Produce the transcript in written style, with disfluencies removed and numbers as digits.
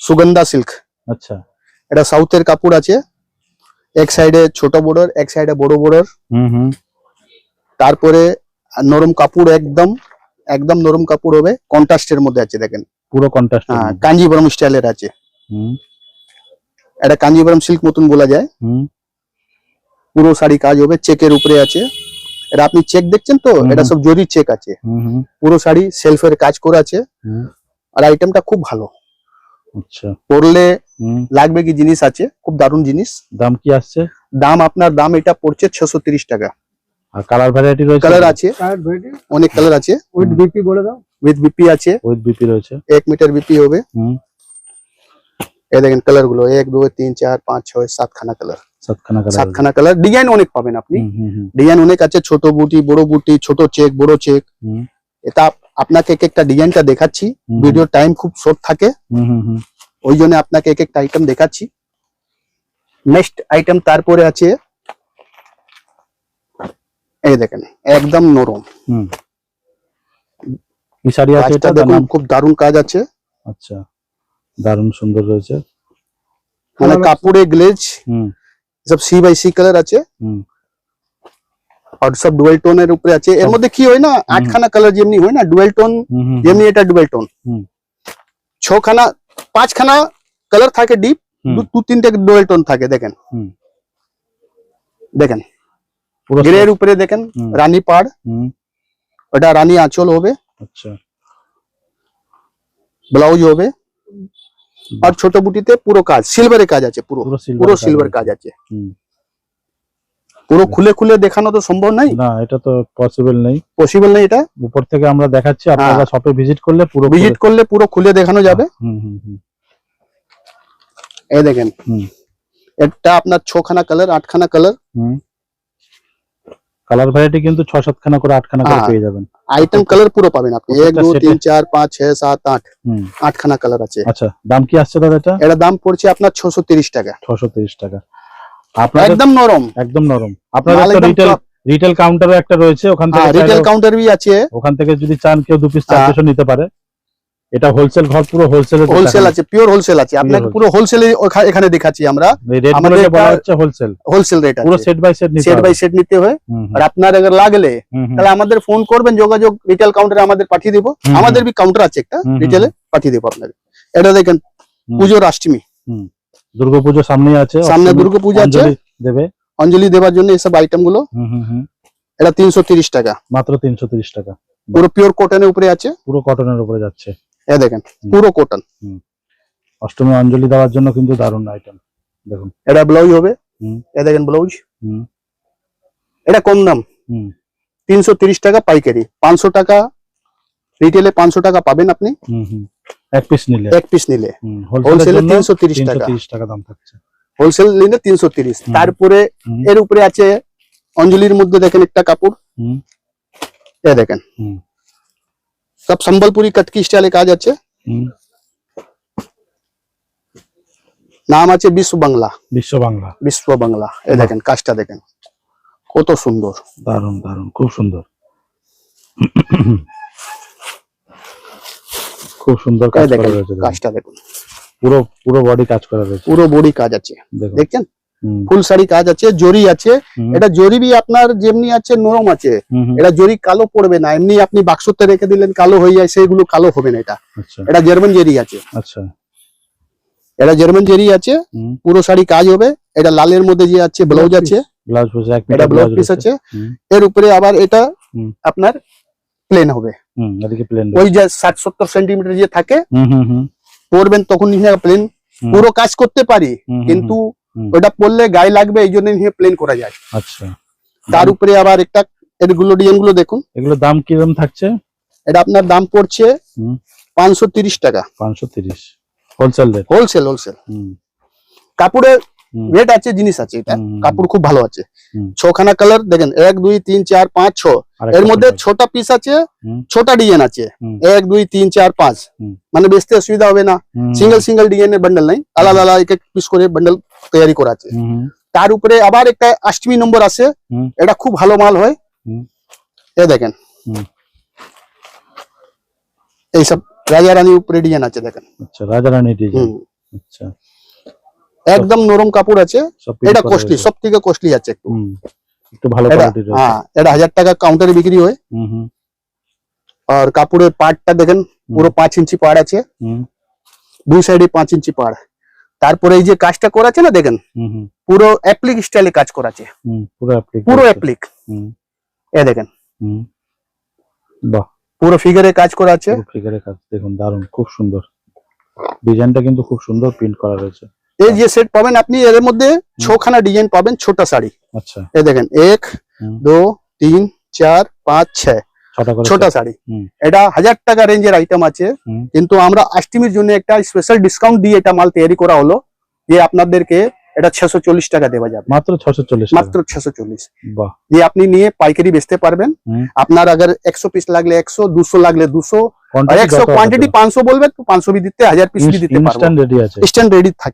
Sugandha silk. আচ্ছা, এটা সাউথের কাপড় আছে, এক সাইডে ছোট বর্ডার, এক সাইডে বড় বর্ডার। তারপরে নরম কাপড়, একদম একদম নরম কাপড় হবে, কন্ট্রাস্টের মধ্যে আছে দেখেন, পুরো কন্ট্রাস্ট। হ্যাঁ, কাঞ্জিবরম স্টাইলের আছে। এটা কাঞ্জিবরম সিল্ক মতন বলা যায়। পুরো শাড়ি কাজ হবে, চেকের উপরে আছে। এটা আপনি চেক দেখছেন তো, এটা সব জরি চেক আছে। পুরো শাড়ি সেলফের কাজ করা আছে, আর আইটেমটা খুব ভালো। আচ্ছা, পরলে লাগবে কি জিনিস আছে, খুব দারুণ জিনিস। দাম কি আসছে? দাম এটা পড়ছে 630 টাকা। আর কালার ভ্যারাইটি রয়েছে? কালার আছে, অনেক কালার আছে। উইথ বিপি বলে দাও। উইথ বিপি আছে, উইথ বিপি রয়েছে। 1 মিটার বিপি হবে। এই দেখেন কালার গুলো, 1 2 3 4 5 6 7 খানা কালার। 7 খানা কালার। ডিজাইন অনেক পাবেন আপনি, ডিজাইন অনেক আছে, ছোট বুটি, বড় বুটি, ছোট চেক, বড় চেক। এটা আপনাকে এক একটা ডিজাইনটা দেখাচ্ছি, ভিডিও টাইম খুব শর্ট থাকে, ওই জন্য আপনাকে এক একটা আইটেম দেখাচ্ছি। নেক্সট আইটেম তারপরে আছে, এই দেখেন একদম নরম। কি শাড়ি আছে এটা? দেখুন খুব দারুণ কাজ আছে। আচ্ছা, দারুণ সুন্দর রয়েছে, মানে কাপড়ে গ্লেজ, সব সি বাই সি কালার আছে, আর সব ডুয়েল টোনের উপরে আছে। এর মধ্যে কি হয় না, 8 খানা কালার যেমনি হয় না ডুয়েল টোন, যেমনি এটা ডুয়েল টোন। 6 খানা 5 খানা কালার থাকে ডিপ, 2-3টে ডুয়েল টোন থাকে। দেখেন দেখেন গ্রের উপরে দেখেন রানী পাড়, ওটা রানী আঁচল হবে। আচ্ছা, ব্লাউজ হবে, আর ছোট বুটিতে পুরো কাজ, সিলভারের কাজ আছে, পুরো সিলভার কাজ আছে। পুরো খুলে খুলে দেখানো তো সম্ভব নাই না, এটা তো পসিবল নেই। এটা উপর থেকে আমরা দেখাচ্ছি, আপনারা শপে ভিজিট করলে পুরো খুলে দেখানো যাবে। এই দেখেন এটা আপনার 6 খানা কালার, 8 খানা কালার। কালার ভ্যারাইটি কিন্তু 6-7 খানা করে, 8 খানা করে পেয়ে যাবেন। আইটেম কালার পুরো পাবেন আপনি, 1 2 3 4 5 6 7 8 8 খানা কালার আছে। আচ্ছা, দাম কি আসছে দাদা এটা? এটা দাম পড়ছে আপনার 630 টাকা। 630 টাকা। আপনার একদম নরম, একদম নরম। আপনার একটা রিটেল কাউন্টারও একটা রয়েছে, ওখান থেকে রিটেল কাউন্টার भी আছে, ওখান থেকে যদি চান কেউ 2 পিস 4 পিসও নিতে পারে। এটা হোলসেল ঘর, পুরো হোলসেল আছে, পিওর হোলসেল আছে। আপনাকে পুরো হোলসেলে এখানে দেখাচ্ছি আমরা। আমাদের বলা হচ্ছে হোলসেল রেট আছে, পুরো সেট বাই সেট নিতে হয়। আর আপনার अगर লাগলে তাহলে আমাদের ফোন করবেন, যোগাযোগ রিটেল কাউন্টারে আমাদের পাঠিয়ে দেব। আমাদের भी কাউন্টার আছে একটা, রিটেলে পাঠিয়ে দেব আপনাকে। এটা দেখেন পূজোর অষ্টমী, দুর্গাপূজা সামনেই আছে, সামনে দুর্গাপূজা আছে, অঞ্জলি দেবার জন্য এইসব আইটেম গুলো। এটা 330 টাকা, মাত্র 330 টাকা। পুরো পিওর কটনের উপরে আছে, পুরো কটনের উপরে যাচ্ছে। এই দেখেন পুরো কটন। অষ্টমী অঞ্জলি দেওয়ার জন্য কিন্তু দারুণ আইটেম। দেখুন এটা ব্লাউজ হবে, এই দেখেন ব্লাউজ। এটা কম দাম, 330 টাকা পাইকারি, 500 টাকা রিটেলে, 500 টাকা পাবেন আপনি এক পিস নিলে। হোলসেলে 330 টাকা দাম থাকছে, হোলসেল নিলে 330। তারপরে এর উপরে আছে অঞ্জলির মধ্যে দেখেন একটা কাপড়, এই দেখেন সব সম্বলপুরি কটকি স্টাইলে কাজ আছে। নাম আছে বিশ্ব বাংলা। এই দেখেন কাজটা দেখেন কত সুন্দর, দারুণ দারুণ, খুব সুন্দর, খুব সুন্দর কাজ করা রয়েছে। কাজটা দেখুন, পুরো বডি কাজ করা রয়েছে, পুরো বডি কাজ আছে। দেখছেন ফুল শাড়ি কাজ আছে, জরি আছে। এটা জরি भी আপনার যেমনি আছে নরম আছে, এটা জরি কালো পড়বে না। এমনি আপনি বাক্সতে রেখে দিলেন কালো হয়ে যায়, সেগুলো কালো হবে না। এটা জার্মান জেরি আছে। আচ্ছা, এটা জার্মান জেরি আছে, পুরো শাড়ি কাজ হবে। এটা লালের মধ্যে যে আছে ব্লাউজ আছে, এটা ব্লাউজ পিস আছে। এর উপরে আবার এটা আপনার প্লেন হবে, ওই যে 60-70 সেন্টিমিটার যে থাকে পরবেন তখন প্লেন। পুরো কাজ করতে পারি, কিন্তু ওটা পরলে গায়ে লাগবে, এই জন্য প্লেন করা যায়। আচ্ছা, তার উপরে আবার একটা এগুলো ডিজাইন গুলো দেখুন। এগুলো দাম কিরকম থাকছে? এটা আপনার দাম পড়ছে 530 টাকা। 530 হোলসেল রেট, হোলসেল। কাপড়ের রেট আছে, জিনিস আছে, এটা কাপড় খুব ভালো আছে। 6 খানা কালার দেখেন, 1 2 3 4 5 6। এর মধ্যে ছোটা পিস আছে, ছোটা ডিজাইন আছে, 1 2 3 4 5। মানে বেচতে অসুবিধা হবে না, সিঙ্গেল ডিজাইনের বান্ডেল নাই, আলাদা আলাদা এক এক পিস করে বান্ডেল তৈরি করা আছে। তার উপরে আবার একটা অষ্টমী নম্বর আছে, এটা খুব ভালো মাল হয়। এই দেখেন এইসব রাজা রানীর উপরে ডিজাইন আছে, দেখেন। আচ্ছা, রাজা রানী ডিজাইন, আচ্ছা, একদম নরম কাপড় আছে। সব print এটা করা কস্টলি, রয়েছে। সব থেকে কস্টলি আছে একটু। একটু ভালো এটা কোয়ালিটির রয়েছে। হ্যাঁ, এটা 1000 টাকা কাউন্টারে বিক্রি হয়। হুম। আর কাপড়ের পাড়টা দেখেন পুরো 5 ইঞ্চি পাড় আছে, হুম দুই সাইডে 5 ইঞ্চি পাড়। তারপরে এই যে কাজটা করা আছে না দেখেন, হুম পুরো অ্যাপ্লিক স্টাইলে কাজ করা আছে, পুরো অ্যাপ্লিক। পুরো অ্যাপ্লিক। হুম এ দেখেন হুম বাহ, পুরো ফিগারে কাজ করা আছে। পুরো ফিগারে কাজ দেখুন, দারুণ, খুব সুন্দর ডিজাইনটা, কিন্তু খুব সুন্দর প্রিন্ট করা রয়েছে। এই যে সেট পাবেন আপনি, এর মধ্যে 6খানা ডিজাইন পাবেন, ছোটা শাড়ি। আচ্ছা, এ দেখেন 1 হুম। 2 3 4 5 6 ছটা করে ছোটা set। শাড়ি। হুম। এটা 1000 টাকা রেঞ্জের আইটেম আছে, হুম। কিন্তু আমরা অষ্টমীর জন্য একটা স্পেশাল ডিসকাউন্ট দিয়ে এটা মাল তৈরি করা হলো, যে আপনাদেরকে এটা 640 টাকা দেওয়া যাবে, মাত্র 640 মাত্র 640। বাহ। যে আপনি নিয়ে পাইকারি বেচতে পারবেন। হুম। আপনার अगर 100 পিস লাগলে 100, 200 লাগলে 200, আর Quantity 100 যত কোয়ান্টিটি হবে। 500 বলবে তো 500 भी দিতে, 1000 পিস भी দিতে পারবো। ইনস্ট্যান্ট রেডি আছে। স্ট্যান্ড রেডি থাকে।